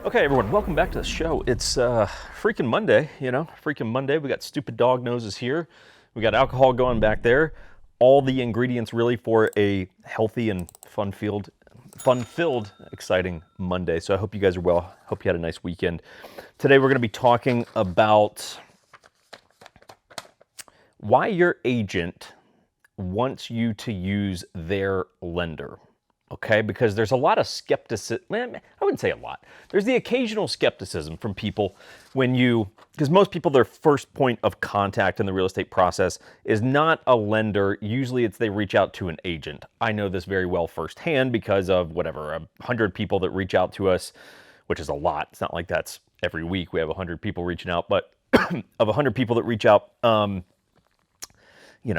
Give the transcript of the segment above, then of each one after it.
Okay, everyone, welcome back to the show. It's freaking Monday, freaking Monday. We got stupid dog noses here. We got alcohol going back there. All the ingredients really for a healthy and fun-filled, exciting Monday. So I hope you guys are well. Hope you had a nice weekend. Today we're going to be talking about why your agent wants you to use their lender. Okay, because there's a lot of skepticism. I wouldn't say a lot. There's the occasional skepticism from people because most people, their first point of contact in the real estate process is not a lender. Usually it's they reach out to an agent. I know this very well firsthand because of 100 people that reach out to us, which is a lot. It's not like that's every week we have 100 people reaching out, but of 100 people that reach out,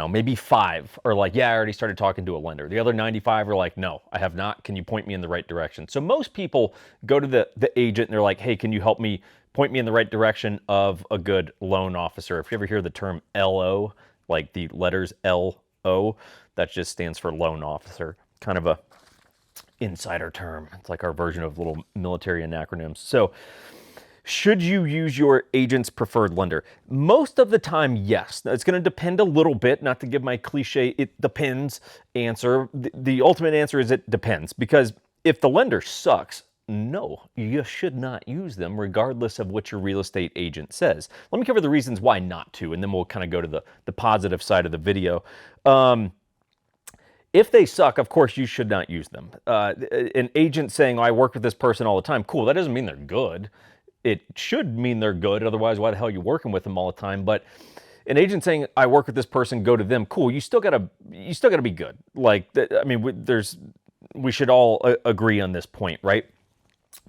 maybe 5 are like, yeah, I already started talking to a lender. The other 95 are like, no, I have not. Can you point me in the right direction? So most people go to the agent and they're like, hey, can you help me point me in the right direction of a good loan officer? If you ever hear the term LO, like the letters LO, that just stands for loan officer. Kind of a insider term. It's like our version of little military acronyms. So should you use your agent's preferred lender? Most of the time, yes. It's going to depend a little bit, not to give my cliche, it depends answer. The ultimate answer is it depends, because if the lender sucks, no, you should not use them regardless of what your real estate agent says. Let me cover the reasons why not to, and then we'll kind of go to the positive side of the video. If they suck, of course, you should not use them. An agent saying, oh, I work with this person all the time, cool, that doesn't mean they're good. It should mean they're good. Otherwise, why the hell are you working with them all the time? But an agent saying, I work with this person, go to them. Cool. You still gotta be good. Like, I mean, we should all agree on this point, right?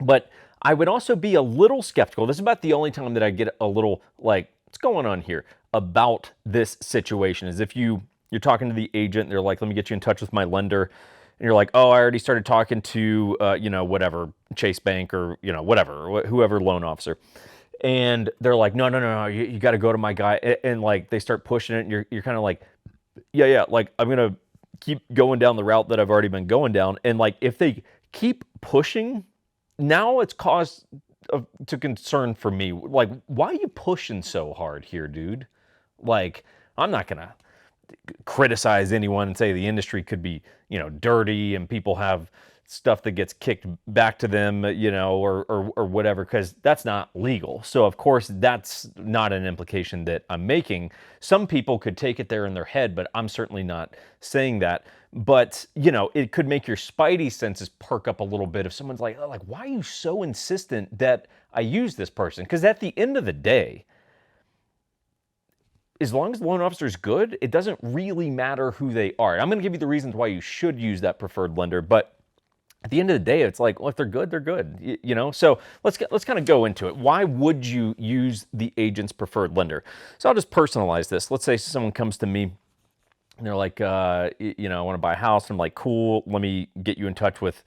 But I would also be a little skeptical. This is about the only time that I get a little like, what's going on here about this situation is if you're talking to the agent, and they're like, let me get you in touch with my lender. And you're like, oh, I already started talking to, Chase Bank or, whoever loan officer. And they're like, no, you got to go to my guy. And like, they start pushing it. And you're kind of like, yeah, like, I'm going to keep going down the route that I've already been going down. And like, if they keep pushing, now it's cause to concern for me. Like, why are you pushing so hard here, dude? Like, I'm not going to criticize anyone and say the industry could be, dirty and people have stuff that gets kicked back to them, or whatever, because that's not legal. So of course that's not an implication that I'm making. Some people could take it there in their head, but I'm certainly not saying that. But, it could make your spidey senses perk up a little bit if someone's like, why are you so insistent that I use this person? Because at the end of the day, as long as the loan officer is good, it doesn't really matter who they are. I'm going to give you the reasons why you should use that preferred lender, but at the end of the day, it's like, well, if they're good, they're good. So let's kind of go into it. Why would you use the agent's preferred lender? So I'll just personalize this. Let's say someone comes to me and they're like, I want to buy a house. And I'm like, cool, let me get you in touch with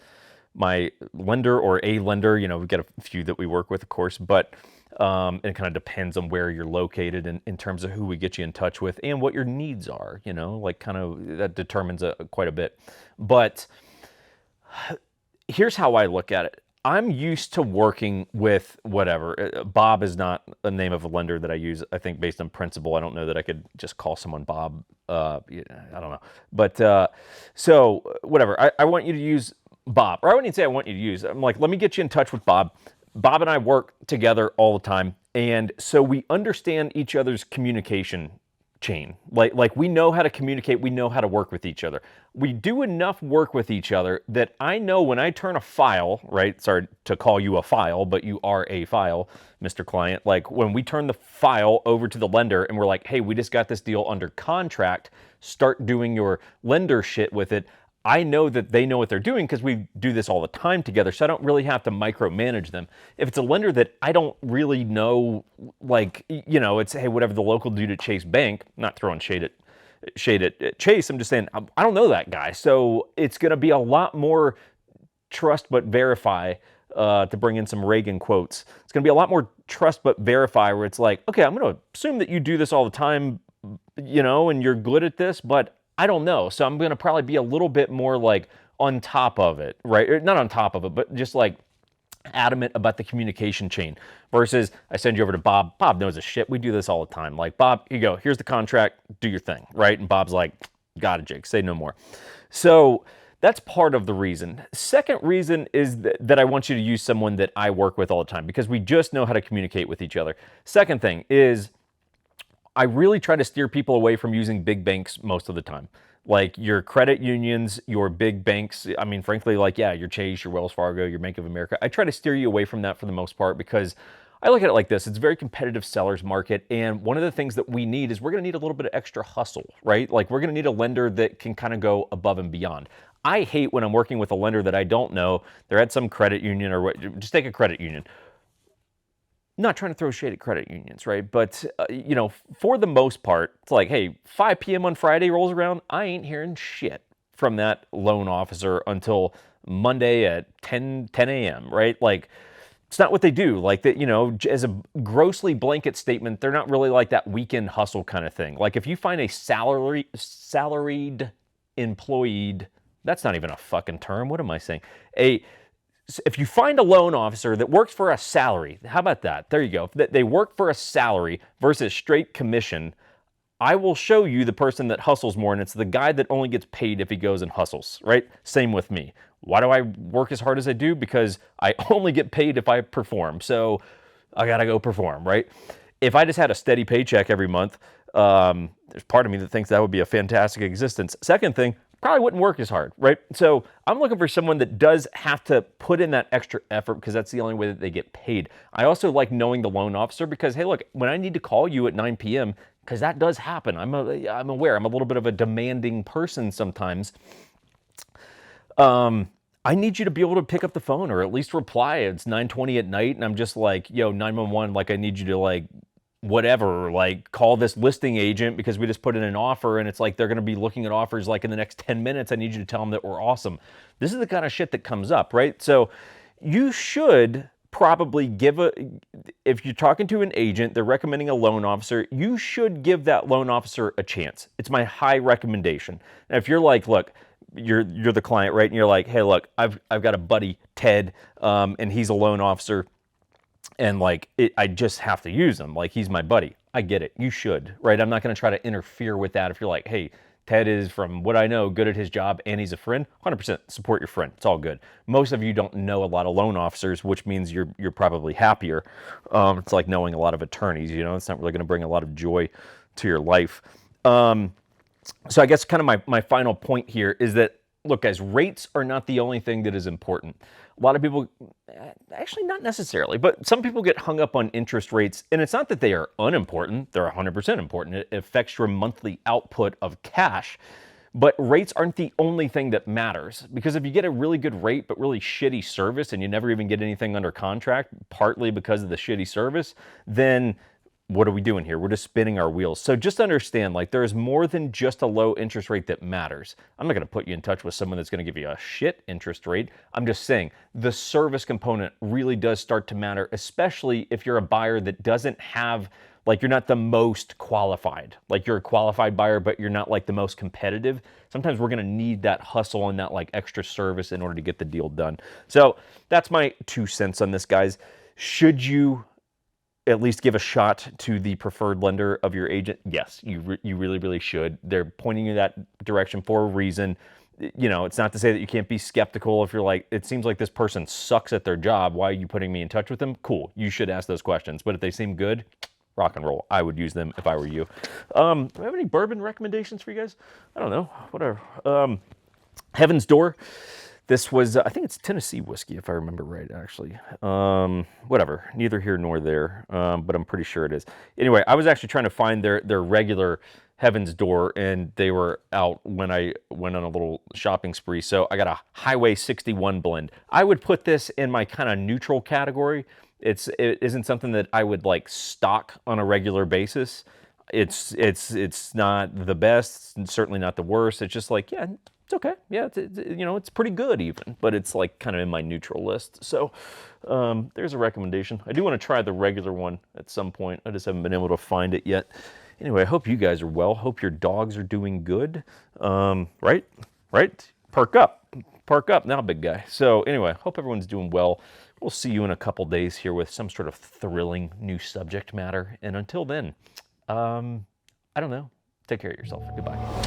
my lender or a lender. We've got a few that we work with, of course, but it kind of depends on where you're located in terms of who we get you in touch with and what your needs are, like kind of that determines quite a bit. But here's how I look at it. I'm used to working with whatever. Bob is not the name of a lender that I use, I think, based on principle. I don't know that I could just call someone Bob. I don't know. But so whatever. I want you to use Bob. Or I wouldn't even say I want you to use. I'm like, let me get you in touch with Bob. Bob and I work together all the time. And so we understand each other's communication chain. Like we know how to communicate. We know how to work with each other. We do enough work with each other that I know when I turn a file, right? Sorry to call you a file, but you are a file, Mr. Client. Like when we turn the file over to the lender and we're like, hey, we just got this deal under contract. Start doing your lender shit with it. I know that they know what they're doing because we do this all the time together, so I don't really have to micromanage them. If it's a lender that I don't really know, it's, hey, whatever the local dude at Chase Bank, not throwing shade at Chase, I'm just saying, I don't know that guy. So it's going to be a lot more trust but verify, to bring in some Reagan quotes. It's going to be a lot more trust but verify, where it's like, okay, I'm going to assume that you do this all the time, and you're good at this, but I don't know. So I'm going to probably be a little bit more like on top of it, right? Not on top of it, but just like adamant about the communication chain versus I send you over to Bob. Bob knows his shit. We do this all the time. Like, Bob, here you go. Here's the contract. Do your thing, right? And Bob's like, got it, Jake. Say no more. So that's part of the reason. Second reason is that I want you to use someone that I work with all the time because we just know how to communicate with each other. Second thing is I really try to steer people away from using big banks most of the time. Like your credit unions, your big banks, I mean, frankly, like, yeah, your Chase, your Wells Fargo, your Bank of America. I try to steer you away from that for the most part because I look at it like this. It's a very competitive seller's market. And one of the things that we need is we're going to need a little bit of extra hustle, right? Like we're going to need a lender that can kind of go above and beyond. I hate when I'm working with a lender that I don't know. They're at some credit union or what, just take a credit union. Not trying to throw shade at credit unions, right? But, you know, for the most part, it's like, hey, 5 p.m. on Friday rolls around, I ain't hearing shit from that loan officer until Monday at 10 a.m., right? Like, it's not what they do. Like, that, you know, as a grossly blanket statement, they're not really like that weekend hustle kind of thing. Like, if you find a salaried employee, that's not even a fucking term. What am I saying? If you find a loan officer that works for a salary, how about that? There you go. They work for a salary versus straight commission. I will show you the person that hustles more, and it's the guy that only gets paid if he goes and hustles, right? Same with me. Why do I work as hard as I do? Because I only get paid if I perform. So I gotta go perform, right? If I just had a steady paycheck every month, there's part of me that thinks that would be a fantastic existence. Second thing, probably wouldn't work as hard, right? So I'm looking for someone that does have to put in that extra effort because that's the only way that they get paid. I also like knowing the loan officer because, hey, look, when I need to call you at 9 p.m., because that does happen. I'm aware. I'm a little bit of a demanding person sometimes. I need you to be able to pick up the phone or at least reply. It's 9:20 at night and I'm just like, yo, 911, like I need you to like whatever, like call this listing agent because we just put in an offer and it's like they're going to be looking at offers like in the next 10 minutes. I need you to tell them that we're awesome. This is the kind of shit that comes up, right? So you should probably if you're talking to an agent, they're recommending a loan officer, you should give that loan officer a chance. It's my high recommendation. Now, if you're like, look, you're the client, right? And you're like, hey, look, I've got a buddy, Ted, and he's a loan officer. And like, I just have to use him. Like, he's my buddy. I get it. You should, right? I'm not going to try to interfere with that. If you're like, hey, Ted is, from what I know, good at his job and he's a friend, 100% support your friend. It's all good. Most of you don't know a lot of loan officers, which means you're probably happier. It's like knowing a lot of attorneys, you know, it's not really going to bring a lot of joy to your life. So I guess kind of my final point here is that, look, guys, rates are not the only thing that is important. A lot of people, actually not necessarily, but some people get hung up on interest rates, and it's not that they are unimportant. They're 100% important. It affects your monthly output of cash, but rates aren't the only thing that matters. Because if you get a really good rate but really shitty service and you never even get anything under contract, partly because of the shitty service, then what are we doing here? We're just spinning our wheels. So just understand, like, there is more than just a low interest rate that matters. I'm not going to put you in touch with someone that's going to give you a shit interest rate. I'm just saying the service component really does start to matter, especially if you're a buyer that doesn't have, like, you're not the most qualified. Like, you're a qualified buyer, but you're not like the most competitive. Sometimes we're going to need that hustle and that like extra service in order to get the deal done. So that's my 2 cents on this, guys. Should you at least give a shot to the preferred lender of your agent? Yes, you really, really should. They're pointing you that direction for a reason. You know, it's not to say that you can't be skeptical if you're like, it seems like this person sucks at their job. Why are you putting me in touch with them? Cool. You should ask those questions. But if they seem good, rock and roll. I would use them if I were you. Do I have any bourbon recommendations for you guys? I don't know. Whatever. Heaven's Door. This was, I think it's Tennessee whiskey, if I remember right, actually. Whatever, neither here nor there, but I'm pretty sure it is. Anyway, I was actually trying to find their regular Heaven's Door, and they were out when I went on a little shopping spree. So I got a Highway 61 blend. I would put this in my kind of neutral category. It isn't something that I would like stock on a regular basis. It's not the best, and certainly not the worst. It's just like, yeah, it's okay. Yeah, you know, it's pretty good even, but it's like kind of in my neutral list. So there's a recommendation. I do want to try the regular one at some point. I just haven't been able to find it yet. Anyway, I hope you guys are well. Hope your dogs are doing good. Right? perk up now, big guy. So anyway, hope everyone's doing well. We'll see you in a couple days here with some sort of thrilling new subject matter. And until then, I don't know. Take care of yourself. Goodbye.